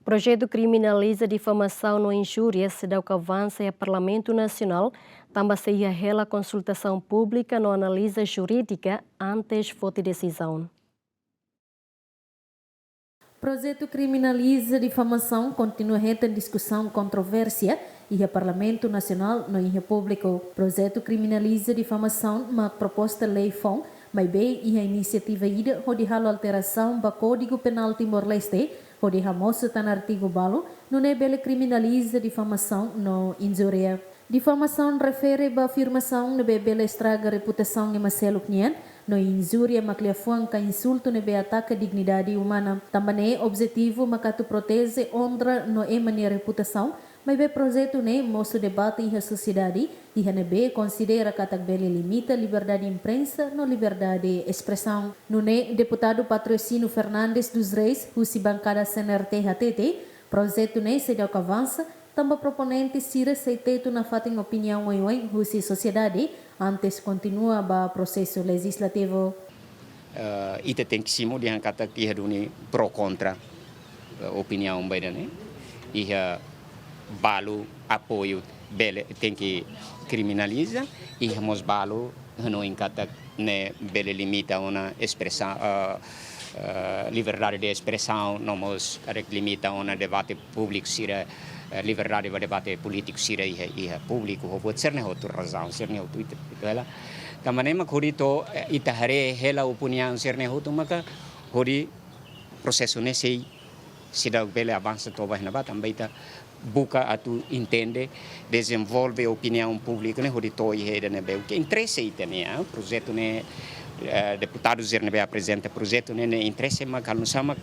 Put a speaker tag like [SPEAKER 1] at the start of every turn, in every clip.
[SPEAKER 1] Projetu Kriminaliza Difamasaun no Injúria seidauk avansa e Parlamentu Nasionál tanba seia hela konsultasaun públika no analiza jurídika antes foti desizaun.
[SPEAKER 2] Projetu Kriminaliza Difamasaun continua em discussão controvérsia e o Parlamentu Nasionál no inha público. Projetu Kriminaliza Difamasaun uma proposta lei FON, mas bem e a iniciativa ida onde halo alteração do Código Penal Timor-Leste, onde a moça está no artigo balo, não é bela criminaliza difamação no Injúria. Difamação refere a afirmação de bela estraga a reputação de Marcelo Cunhan, no Injúria macliafuan ka insulto nebe ataca a dignidade humana. Também é objetivo macato protege honra no emania reputação, mas be projeto ne mostra debate em sociedade e nebe considera que a limita a liberdade de imprensa no liberdade de expressão. No ne deputado Patrocínio Fernandes dos Reis, husi bancada CNRT-HTT, projeto ne seidauk avansa, também proponente sira seiteto na fatem opinião em husi sociedade, antes continua o processo legislativo.
[SPEAKER 3] Ita tem que se mudar kata que haduni pro contra opinião bem né e balo apoio bele tem que criminaliza e hemos balo não encata né bele limita uma expressão liberdade de expressão não mos limita uma debate público sira liberdade de debate político sira e público ou pode ser né outra razão ser né outra ela também mas horito itahare hela opinião ser né outra mas hori processo né sei seidauk bele avança toba na também tá buka atu entende desenvolve opinião pública né horito e rede né bem que interesse ita né projeto né deputados né bem apresenta projeto né interesse mas kalau sama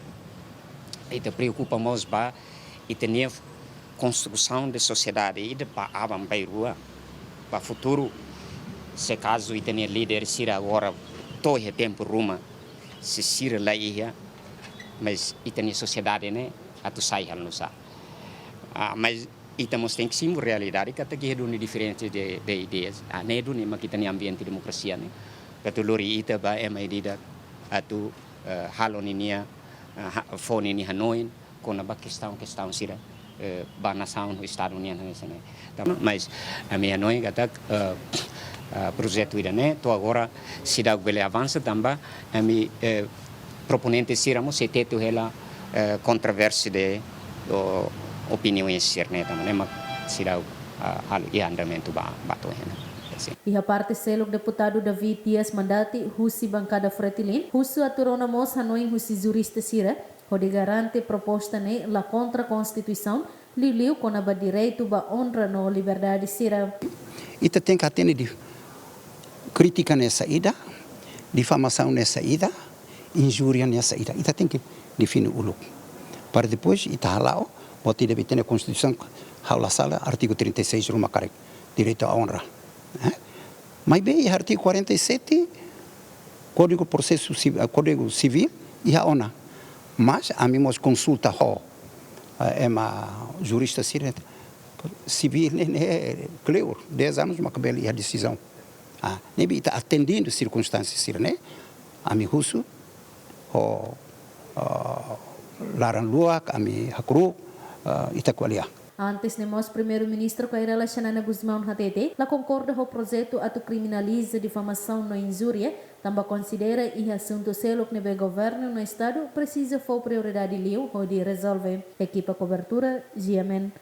[SPEAKER 3] ita preocupa mais ba ita né construção de sociedade e de para avam bem rua para futuro se caso ita né líder sira agora todo o tempo ruma se sira lá ia mas ita né sociedade né atu sai hal nusa mas estamos tem que sim realidade que tem que diferentes de ideias né do né kita né ambiente demokrasia né que lori ita ba é medida atu haloninia fone ni Hanoi com a questão sira ba nação no Estados Unidos né mas a minha Hanoi kata projeto ida né to agora seidauk bele avança também a mi proponente siramos se teto hela controvérsia de opiniões sirne também mas seidauk hal e andamento bato
[SPEAKER 2] E a parte selo deputado David Dias Mandati, husi bancada fretilin, husu aturona mos Hanoi husi jurista sira, onde garante proposta ne la contra Constituição, liu com a direito ba honra no liberdade sira.
[SPEAKER 4] Ita tem que atender de crítica nessa ida, difamação nessa ida, injúria nessa ida. Ita tem que definir o look. Para depois ita halao, bote deve ter a Constituição, haula sala, artigo 36 rumah karek, direito à honra. Mas bem, artigo 47, Código Civil e a ONA. Mas a mim consulta é uma jurista civil, né, claro, 10 anos uma cabelo e a decisão. Nem está atendendo circunstâncias, né? A mim russo, laran luak, a mim hakru, itaqualia.
[SPEAKER 2] Antes de nós, primeiro-ministro Cairela Xanana Guzmão HTT, la concorda com o projeto atu criminaliza difamação no Injúria, também considera e assunto selo que o governo no estado precisa for prioridade liu ou de resolver. Equipa cobertura, GMN.